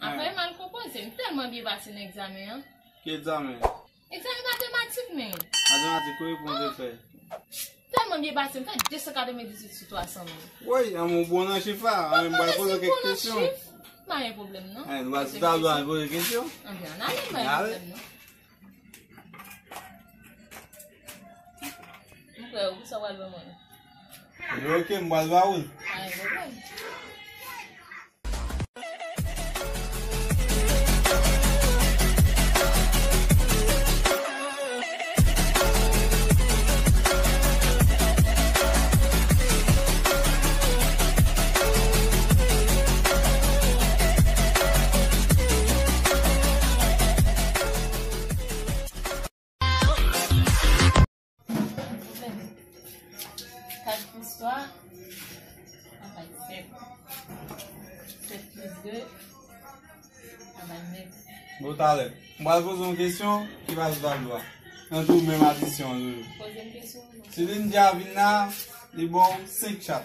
Apre man kompose, m telman bi basi nan examen an. Ki examen? Examen matematik men. Matematik ou pou de fè? Telman bi basi, m fè 298 sou 300 men. Oui, an moun bon nan chifa, an moun ba pose kek kesyon. Pas un problème, non? An nou si ta doan pose kesyon? An bien, an ale, pas un problème, non? M kwe ou, sa wal veman. Ok, m bal va ou? Pas un problème. Histoire, on va 7. 7 plus 2, on va 9. Bon talè. M bal pose yon kesyon, ki va se valwa. Nan tou mèm adisyon. Pose une question. Si lin dja vina, li bon 5 chat.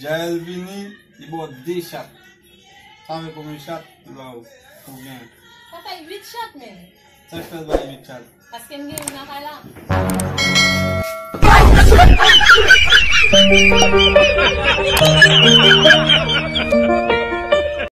Jael vini, li bon 2 chat. Sa ve koumi chat, li ba ou. Ou gen. Ça fait 8 chats, men. Sa fèl ba 8 chat. Parce que m'gen yon akay la. Thank you.